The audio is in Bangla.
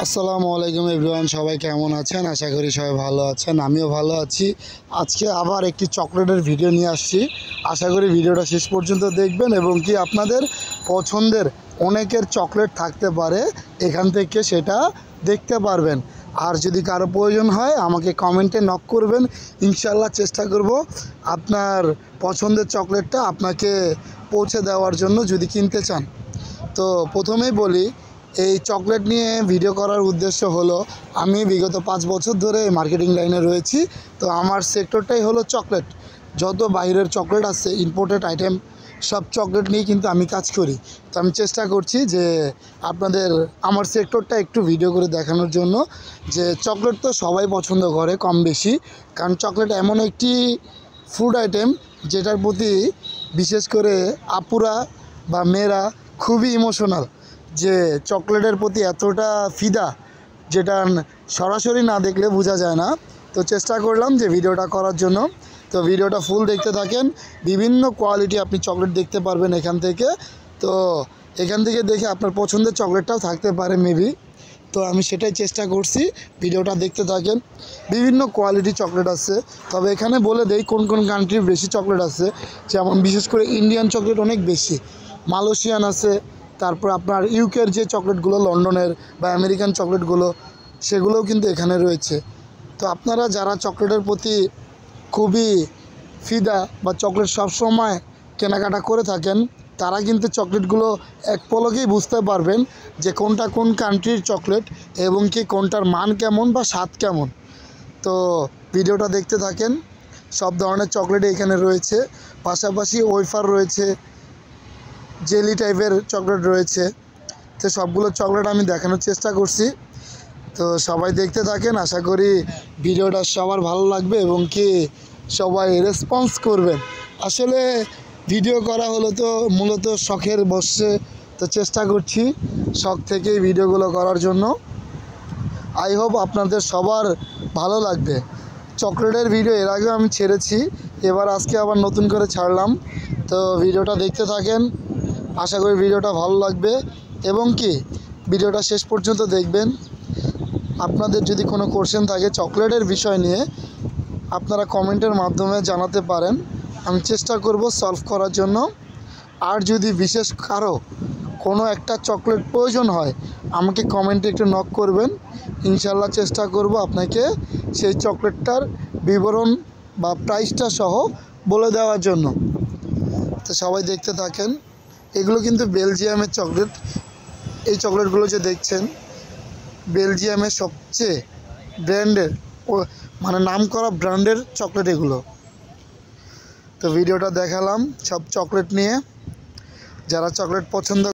আসসালামু আলাইকুম এভরিওয়ান, সবাই কেমন আছেন? আশা করি সবাই ভালো আছেন। আমিও ভালো আছি। আজকে আবার একটি চকলেটের ভিডিও নিয়ে আসছি। আশা করি ভিডিওটা শেষ পর্যন্ত দেখবেন এবং কি আপনাদের পছন্দের অনেকের চকলেট থাকতে পারে, এখান থেকে সেটা দেখতে পারবেন। আর যদি কারো প্রয়োজন হয় আমাকে কমেন্টে নক করবেন, ইনশাল্লাহ চেষ্টা করব আপনার পছন্দের চকলেটটা আপনাকে পৌঁছে দেওয়ার জন্য যদি কিনতে চান। তো প্রথমেই বলি, এই চকলেট নিয়ে ভিডিও করার উদ্দেশ্য হলো, আমি বিগত 5 বছর ধরে মার্কেটিং লাইনে রয়েছি। তো আমার সেক্টরটাই হলো চকলেট। যত বাইরের চকলেট আছে, ইম্পোর্টেড আইটেম, সব চকলেট নিয়ে কিন্তু আমি কাজ করি। তো আমি চেষ্টা করছি যে আপনাদের আমার সেক্টরটা একটু ভিডিও করে দেখানোর জন্য। যে চকলেট তো সবাই পছন্দ করে কম বেশি, কারণ চকলেট এমন একটি ফুড আইটেম যেটার প্রতি বিশেষ করে আপুরা বা মেয়েরা খুবই ইমোশনাল। যে চকলেটের প্রতি এতটা ফিদা, যেটা সরাসরি না দেখলে বোঝা যায় না। তো চেষ্টা করলাম যে ভিডিওটা করার জন্য। তো ভিডিওটা ফুল দেখতে থাকেন। বিভিন্ন কোয়ালিটি আপনি চকলেট দেখতে পারবেন এখান থেকে। তো এখান থেকে দেখে আপনার পছন্দের চকলেটটাও থাকতে পারে মেবি। তো আমি সেটাই চেষ্টা করছি, ভিডিওটা দেখতে থাকেন। বিভিন্ন কোয়ালিটি চকলেট আছে, তবে এখানে বলে দেই কোন কোন কান্ট্রির বেশি চকলেট আছে। যেমন বিশেষ করে ইন্ডিয়ান চকলেট অনেক বেশি, মালয়েশিয়ান আছে, তারপর আপনার ইউকের যে চকলেটগুলো, লন্ডনের বা আমেরিকান চকলেটগুলো, সেগুলোও কিন্তু এখানে রয়েছে। তো আপনারা যারা চকলেটের প্রতি খুবই ফিদা বা চকলেট সবসময় কেনাকাটা করে থাকেন, তারা কিন্তু চকলেটগুলো এক পলকেই বুঝতে পারবেন যে কোনটা কোন কান্ট্রির চকলেট এবং কি কোনটার মান কেমন বা স্বাদ কেমন। তো ভিডিওটা দেখতে থাকেন। সব ধরনের চকলেট এখানে রয়েছে, পাশাপাশি ওয়েফার রয়েছে, জেলি টাইপের চকলেট রয়েছে। তো সবগুলো চকলেট আমি দেখানোর চেষ্টা করছি। তো সবাই দেখতে থাকেন, আশা করি ভিডিওটা সবার ভালো লাগবে এবং কি সবাই রেসপন্স করবেন। আসলে ভিডিও করা হলো তো মূলত শখের বশে, তো চেষ্টা করছি শখ থেকেই ভিডিওগুলো করার জন্য। আই হোপ আপনাদের সবার ভালো লাগবে। চকলেটের ভিডিও এর আগেও আমি ছেড়েছি, এবার আজকে আবার নতুন করে ছাড়লাম। তো ভিডিওটা দেখতে থাকেন, আশা করি ভিডিওটা ভালো লাগবে এবং কি ভিডিওটা শেষ পর্যন্ত দেখবেন। আপনাদের যদি কোনো কোশ্চেন থাকে চকলেটের বিষয় নিয়ে, আপনারা কমেন্টের মাধ্যমে জানাতে পারেন, আমি চেষ্টা করব সলভ করার জন্য। আর যদি বিশেষ কারো কোনো একটা চকলেট প্রয়োজন হয়, আমাকে কমেন্টে একটু নক করবেন, ইনশাল্লাহ চেষ্টা করব আপনাকে সেই চকলেটটার বিবরণ বা প্রাইসটা সহ বলে দেওয়ার জন্য। তো সবাই দেখতে থাকেন। এগুলো কিন্তু বেলজিয়ামের চকলেট। এই চকলেটগুলো যে দেখছেন, বেলজিয়ামের সবচেয়ে ব্র্যান্ডের মানে নামকরা ব্র্যান্ডের চকলেট এগুলো। তো ভিডিওটা দেখালাম সব চকলেট নিয়ে। যারা চকলেট পছন্দ